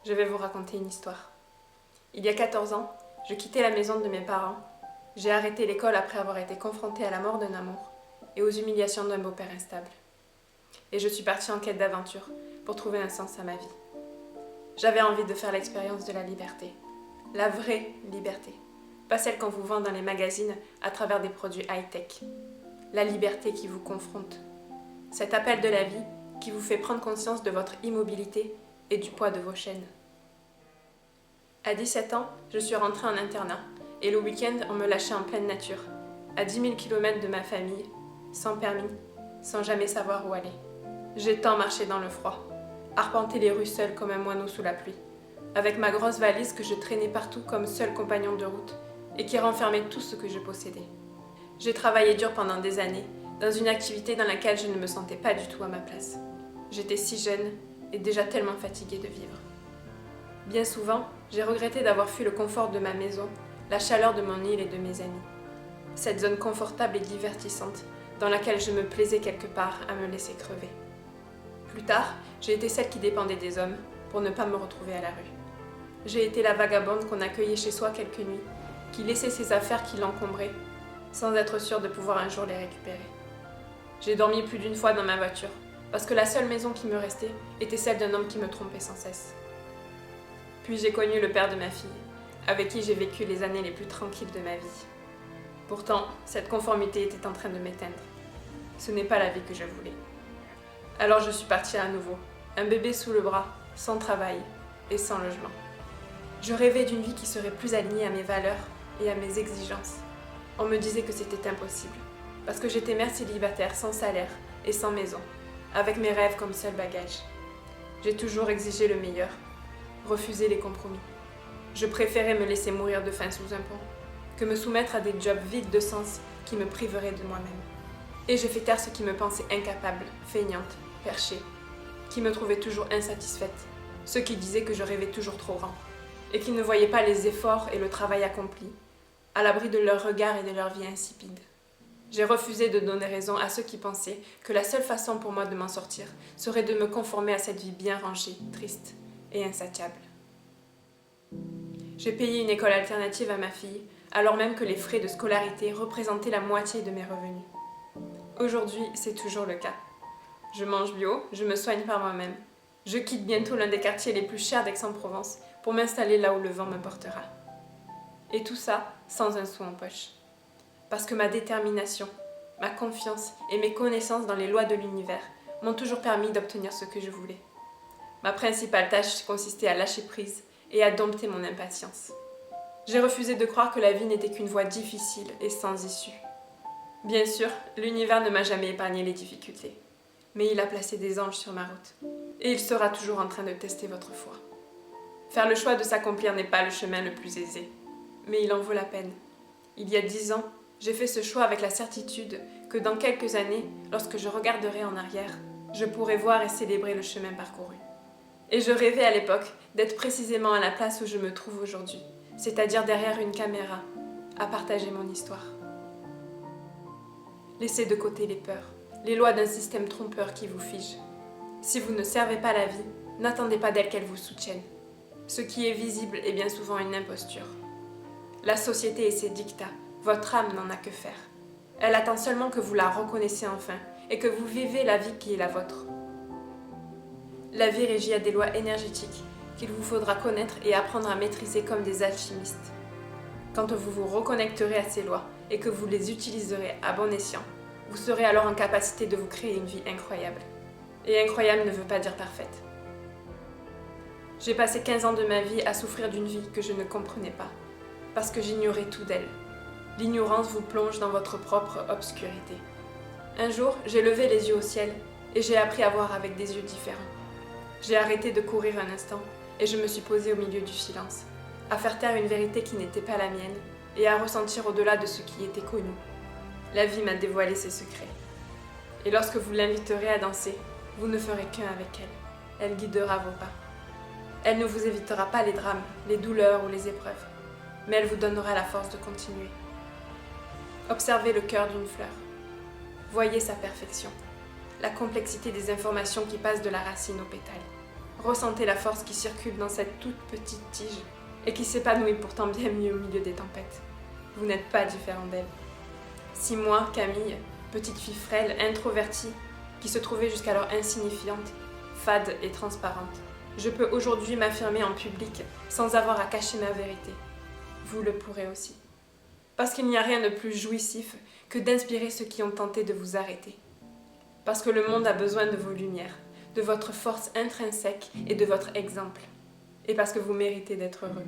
je vais vous raconter une histoire. Il y a 14 ans, je quittais la maison de mes parents. J'ai arrêté l'école après avoir été confrontée à la mort d'un amour et aux humiliations d'un beau-père instable. Et je suis partie en quête d'aventure pour trouver un sens à ma vie. J'avais envie de faire l'expérience de la liberté. La vraie liberté. Pas celle qu'on vous vend dans les magazines à travers des produits high-tech. La liberté qui vous confronte. Cet appel de la vie qui vous fait prendre conscience de votre immobilité et du poids de vos chaînes. À 17 ans, je suis rentrée en internat et le week-end, on me lâchait en pleine nature, à 10 000 km de ma famille, sans permis, sans jamais savoir où aller. J'ai tant marché dans le froid, arpenté les rues seule comme un moineau sous la pluie, avec ma grosse valise que je traînais partout comme seul compagnon de route et qui renfermait tout ce que je possédais. J'ai travaillé dur pendant des années, dans une activité dans laquelle je ne me sentais pas du tout à ma place. J'étais si jeune et déjà tellement fatiguée de vivre. Bien souvent, j'ai regretté d'avoir fui le confort de ma maison, la chaleur de mon île et de mes amis. Cette zone confortable et divertissante, dans laquelle je me plaisais quelque part à me laisser crever. Plus tard, j'ai été celle qui dépendait des hommes pour ne pas me retrouver à la rue. J'ai été la vagabonde qu'on accueillait chez soi quelques nuits, qui laissait ses affaires qui l'encombraient, sans être sûre de pouvoir un jour les récupérer. J'ai dormi plus d'une fois dans ma voiture, parce que la seule maison qui me restait était celle d'un homme qui me trompait sans cesse. Puis j'ai connu le père de ma fille, avec qui j'ai vécu les années les plus tranquilles de ma vie. Pourtant, cette conformité était en train de m'éteindre. Ce n'est pas la vie que je voulais. Alors je suis partie à nouveau, un bébé sous le bras, sans travail et sans logement. Je rêvais d'une vie qui serait plus alignée à mes valeurs et à mes exigences. On me disait que c'était impossible, parce que j'étais mère célibataire sans salaire et sans maison, avec mes rêves comme seul bagage. J'ai toujours exigé le meilleur, refusé les compromis. Je préférais me laisser mourir de faim sous un pont, que me soumettre à des jobs vides de sens qui me priveraient de moi-même. Et j'ai fait taire ceux qui me pensaient incapable, feignante, perchée, qui me trouvaient toujours insatisfaite, ceux qui disaient que je rêvais toujours trop grand, et qui ne voyaient pas les efforts et le travail accompli, à l'abri de leurs regards et de leur vie insipide. J'ai refusé de donner raison à ceux qui pensaient que la seule façon pour moi de m'en sortir serait de me conformer à cette vie bien rangée, triste et insatiable. J'ai payé une école alternative à ma fille, alors même que les frais de scolarité représentaient la moitié de mes revenus. Aujourd'hui, c'est toujours le cas. Je mange bio, je me soigne par moi-même. Je quitte bientôt l'un des quartiers les plus chers d'Aix-en-Provence pour m'installer là où le vent me portera. Et tout ça sans un sou en poche. Parce que ma détermination, ma confiance et mes connaissances dans les lois de l'univers m'ont toujours permis d'obtenir ce que je voulais. Ma principale tâche consistait à lâcher prise et à dompter mon impatience. J'ai refusé de croire que la vie n'était qu'une voie difficile et sans issue. Bien sûr, l'univers ne m'a jamais épargné les difficultés, mais il a placé des anges sur ma route. Et il sera toujours en train de tester votre foi. Faire le choix de s'accomplir n'est pas le chemin le plus aisé, mais il en vaut la peine. Il y a 10 ans, j'ai fait ce choix avec la certitude que dans quelques années, lorsque je regarderai en arrière, je pourrai voir et célébrer le chemin parcouru. Et je rêvais à l'époque d'être précisément à la place où je me trouve aujourd'hui, c'est-à-dire derrière une caméra, à partager mon histoire. Laissez de côté les peurs, les lois d'un système trompeur qui vous fige. Si vous ne servez pas la vie, n'attendez pas d'elle qu'elle vous soutienne. Ce qui est visible est bien souvent une imposture. La société et ses dictats, votre âme n'en a que faire. Elle attend seulement que vous la reconnaissiez enfin et que vous vivez la vie qui est la vôtre. La vie régit à des lois énergétiques qu'il vous faudra connaître et apprendre à maîtriser comme des alchimistes. Quand vous vous reconnecterez à ces lois et que vous les utiliserez à bon escient, vous serez alors en capacité de vous créer une vie incroyable. Et incroyable ne veut pas dire parfaite. J'ai passé 15 ans de ma vie à souffrir d'une vie que je ne comprenais pas, parce que j'ignorais tout d'elle. L'ignorance vous plonge dans votre propre obscurité. Un jour, j'ai levé les yeux au ciel et j'ai appris à voir avec des yeux différents. J'ai arrêté de courir un instant et je me suis posée au milieu du silence, à faire taire une vérité qui n'était pas la mienne et à ressentir au-delà de ce qui était connu. La vie m'a dévoilé ses secrets. Et lorsque vous l'inviterez à danser, vous ne ferez qu'un avec elle. Elle guidera vos pas. Elle ne vous évitera pas les drames, les douleurs ou les épreuves, mais elle vous donnera la force de continuer. Observez le cœur d'une fleur. Voyez sa perfection, la complexité des informations qui passent de la racine au pétale. Ressentez la force qui circule dans cette toute petite tige et qui s'épanouit pourtant bien mieux au milieu des tempêtes. Vous n'êtes pas différent d'elle. Si moi, Camille, petite fille frêle, introvertie, qui se trouvait jusqu'alors insignifiante, fade et transparente, je peux aujourd'hui m'affirmer en public sans avoir à cacher ma vérité. Vous le pourrez aussi. Parce qu'il n'y a rien de plus jouissif que d'inspirer ceux qui ont tenté de vous arrêter. Parce que le monde a besoin de vos lumières, de votre force intrinsèque et de votre exemple. Et parce que vous méritez d'être heureux.